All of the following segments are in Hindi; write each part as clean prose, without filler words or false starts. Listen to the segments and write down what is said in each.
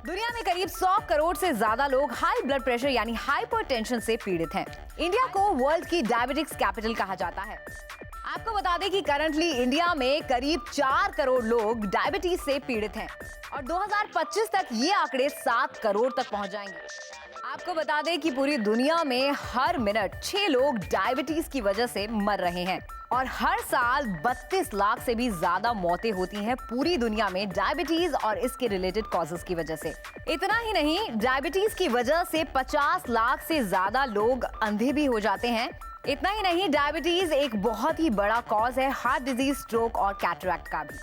दुनिया में करीब 100 करोड़ से ज्यादा लोग हाई ब्लड प्रेशर यानी हाइपरटेंशन से पीड़ित हैं। इंडिया को वर्ल्ड की डायबिटिक्स कैपिटल कहा जाता है। आपको बता दें कि करंटली इंडिया में करीब 4 करोड़ लोग डायबिटीज से पीड़ित हैं और 2025 तक ये आंकड़े 7 करोड़ तक पहुंच जाएंगे। आपको बता दें कि पूरी दुनिया में हर मिनट 6 लोग डायबिटीज की वजह से मर रहे हैं और हर साल 32 लाख से भी ज्यादा मौतें होती हैं पूरी दुनिया में डायबिटीज और इसके रिलेटेड कॉजेस की वजह से। इतना ही नहीं, डायबिटीज की वजह से 50 लाख से ज्यादा लोग अंधे भी हो जाते हैं। इतना ही नहीं, डायबिटीज एक बहुत ही बड़ा कॉज है हार्ट डिजीज, स्ट्रोक और कैटरैक्ट का भी।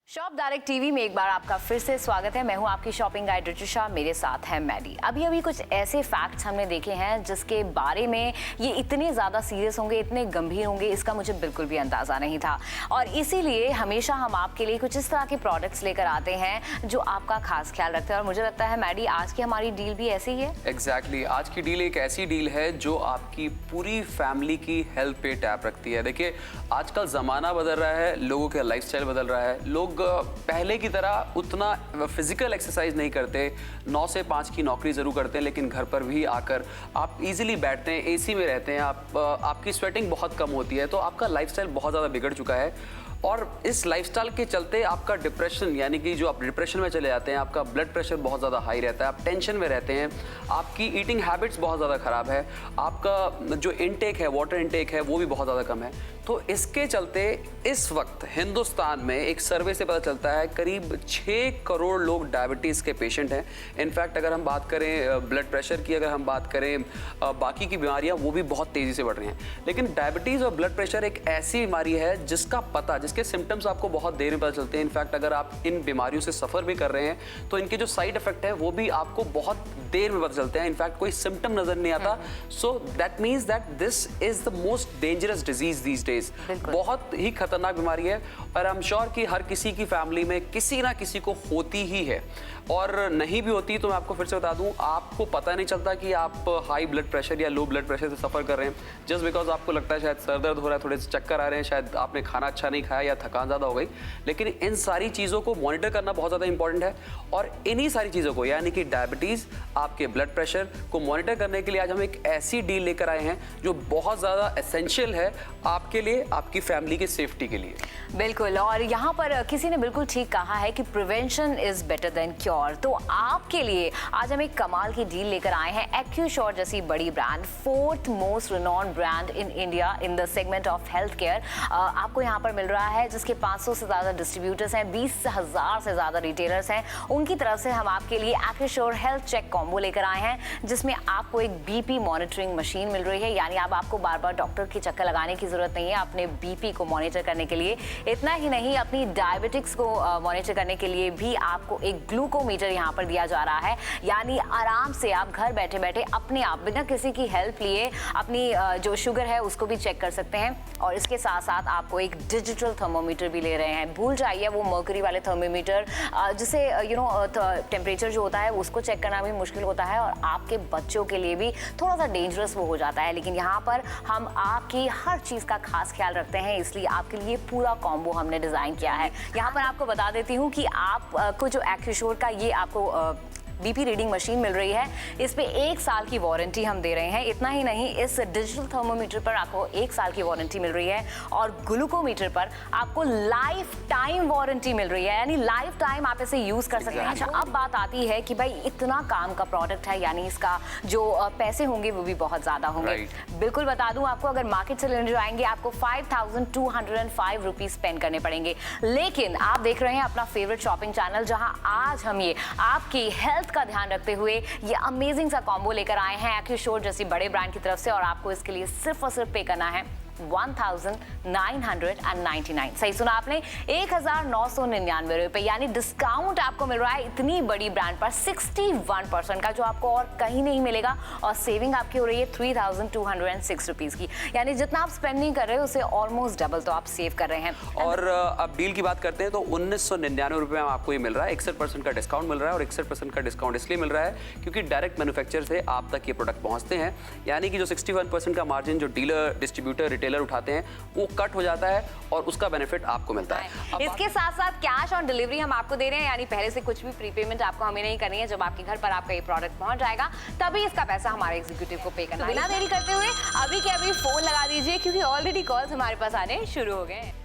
शॉप डायरेक्ट टीवी में एक बार आपका फिर से स्वागत है। मैं हूं आपकी शॉपिंग गाइड ऋतुषा, मेरे साथ है मैडी। अभी कुछ ऐसे फैक्ट्स हमने देखे हैं जिसके बारे में ये इतने ज़्यादा सीरियस होंगे, इतने गंभीर होंगे, इसका मुझे बिल्कुल भी अंदाज़ा नहीं था। और इसीलिए हमेशा हम आपके लिए कुछ इस तरह के प्रोडक्ट्स लेकर आते हैं जो आपका खास ख्याल रखते हैं। और मुझे लगता है मैडी आज की हमारी डील भी ऐसी ही है। एग्जैक्टली, आज की डील एक ऐसी डील है जो आपकी पूरी फैमिली की हेल्थ पे टैप रखती है। देखिए, आजकल ज़माना बदल रहा है, लोगों का लाइफस्टाइल बदल रहा है। लोग पहले की तरह उतना फिजिकल एक्सरसाइज नहीं करते, 9 से 5 की नौकरी ज़रूर करते हैं, लेकिन घर पर भी आकर आप इजीली बैठते हैं, एसी में रहते हैं, आपकी स्वेटिंग बहुत कम होती है, तो आपका लाइफस्टाइल बहुत ज़्यादा बिगड़ चुका है। और इस लाइफस्टाइल के चलते आपका डिप्रेशन, यानी कि जो आप डिप्रेशन में चले जाते हैं, आपका ब्लड प्रेशर बहुत ज़्यादा हाई रहता है, आप टेंशन में रहते हैं, आपकी ईटिंग हैबिट्स बहुत ज़्यादा ख़राब है, आपका जो इनटेक है, वाटर इनटेक है, वो भी बहुत ज़्यादा कम है। तो इसके चलते इस वक्त हिंदुस्तान में एक सर्वे से पता चलता है करीब 6 करोड़ लोग डायबिटीज़ के पेशेंट हैं। इनफैक्ट अगर हम बात करें ब्लड प्रेशर की, अगर हम बात करें बाकी की बीमारियां, वो भी बहुत तेज़ी से बढ़ रही हैं। लेकिन डायबिटीज़ और ब्लड प्रेशर एक ऐसी बीमारी है जिसका पता, जिसके सिम्टम्स आपको बहुत देर में पता चलते हैं। इनफैक्ट अगर आप इन बीमारियों से सफ़र भी कर रहे हैं तो इनके जो साइड इफेक्ट है वो भी आपको बहुत देर में पता चलते हैं। इनफैक्ट कोई सिम्टम नज़र नहीं आता। So that means that this is the most dangerous disease these days. बहुत ही खतरनाक बीमारी है और आई एम श्योर कि हर किसी की फैमिली में किसी ना किसी को होती ही है। और नहीं भी होती तो मैं आपको फिर से बता दूं, आपको पता नहीं चलता कि आप हाई ब्लड प्रेशर या लो ब्लड प्रेशर से सफ़र कर रहे हैं, जस्ट बिकॉज आपको लगता है शायद सर दर्द हो रहा है, थोड़े से चक्कर आ रहे हैं, शायद आपने खाना अच्छा नहीं खाया या थकान ज़्यादा हो गई। लेकिन इन सारी चीज़ों को मॉनिटर करना बहुत ज़्यादा इंपॉर्टेंट है। और इन्हीं सारी चीज़ों को, यानी कि डायबिटीज़, आपके ब्लड प्रेशर को मॉनिटर करने के लिए आज हम एक ऐसी डील लेकर आए हैं जो बहुत ज़्यादा एसेंशियल है आपके लिए, आपकी फैमिली की सेफ्टी के लिए। बिल्कुल, और यहाँ पर किसी ने बिल्कुल ठीक कहा है कि prevention is better than cure. तो आपके लिए आज हम एक कमाल की डील लेकर आए हैं। एक्यूश्योर जैसी बड़ी brand, 4th most renowned brand in India in the segment of health care, आपको यहाँ पर मिल रहा है, जिसके 500 से ज़्यादा डिस्ट्रीब्यूटर्स हैं, 20,000 से ज़्यादा रिटेलर्स हैं। उनकी तरफ से हम आपके लिए एक्यूश्योर हेल्थ चेक कॉम्बो लेकर आए हैं, जिसमें आपको एक बीपी मॉनिटरिंग मशीन मिल रही है। यानी अब आपको बार बार डॉक्टर की चक्कर लगाने की जरूरत नहीं है अपने बीपी को मॉनिटर करने के लिए। इतना ही नहीं, अपनी डायबिटिक्स को मॉनिटर करने के लिए भी आपको एक ग्लूकोमीटर यहाँ पर दिया जा रहा है। यानी आराम से आप घर बैठे बैठे अपने आप, बिना किसी की हेल्प लिए, अपनी जो शुगर है उसको भी चेक कर सकते हैं। और इसके साथ साथ आपको एक डिजिटल थर्मोमीटर भी ले रहे हैं। भूल जाइए वो मर्करी वाले थर्मोमीटर, जिसे टेम्परेचर जो होता है उसको चेक करना भी मुश्किल होता है और आपके बच्चों के लिए भी थोड़ा सा डेंजरस वो हो जाता है। लेकिन यहाँ पर हम आपकी हर चीज़ का खास ख्याल रखते हैं, इसलिए आपके लिए पूरा कॉम्बो हमने डिज़ाइन किया है। यहाँ पर आपको बता देती हूँ कि आपको जो एक्यूश्योर का ये आपको बीपी रीडिंग मशीन मिल रही है, इस पे 1 साल की वारंटी हम दे रहे हैं। इतना ही नहीं, इस डिजिटल थर्मोमीटर पर आपको 1 साल की वारंटी मिल रही है और ग्लूकोमीटर पर आपको लाइफ टाइम वारंटी मिल रही है। यानी लाइफ टाइम आप इसे यूज कर सकते हैं। अच्छा, अब बात आती है कि भाई इतना काम का प्रोडक्ट है, यानी इसका जो पैसे होंगे वो भी बहुत ज्यादा होंगे। बिल्कुल बता दूं आपको, अगर मार्केट से लेने जाएंगे आपको 5,205 रुपीज स्पेंड करने पड़ेंगे। लेकिन आप देख रहे हैं अपना फेवरेट शॉपिंग चैनल, जहां आज हम ये आपकी हेल्थ का ध्यान रखते हुए ये अमेजिंग सा कॉम्बो लेकर आए हैं एक्यूश्योर जैसी बड़े ब्रांड की तरफ से। और आपको इसके लिए सिर्फ और सिर्फ पे करना है 1999। सही सुना आपने, 1999 रुपए, यानी डिस्काउंट आपको मिल रहा है इतनी बड़ी ब्रांड पर 61% का, जो आपको और कहीं नहीं मिलेगा। और सेविंग आपकी हो रही है 3,206 रुपीज की। यानी जितना आप स्पेंड नहीं कर रहे हो उसे ऑलमोस्ट डबल तो आप सेव कर रहे हैं। और अब डील की बात करते हैं तो 1999 रुपए में आपको ये मिल रहा है। 61% का डिस्काउंट मिल रहा है और 61% का डिस्काउंट इसलिए मिल रहा है क्योंकि डायरेक्ट मैन्युफैक्चर से आप तक ये प्रोडक्ट पहुंचते हैं। यानी कि जो 61% का मार्जिन जो डीलर, डिस्ट्रीब्यूटर, रिटेलर उठाते हैं वो कट हो जाता है और उसका बेनिफिट आपको मिलता है। इसके साथ साथ कैश ऑन डिलीवरी हम आपको दे रहे हैं, यानी पहले से कुछ भी प्रीपेमेंट आपको हमें नहीं करनी है। जब आपके घर पर आपका ये प्रोडक्ट पहुंच जाएगा तभी इसका पैसा हमारे एग्जीक्यूटिव को पे करना है। बिना देरी करते हुए अभी के अभी फोन लगा दीजिए, क्योंकि ऑलरेडी कॉल्स हमारे पास आने शुरू हो गए हैं।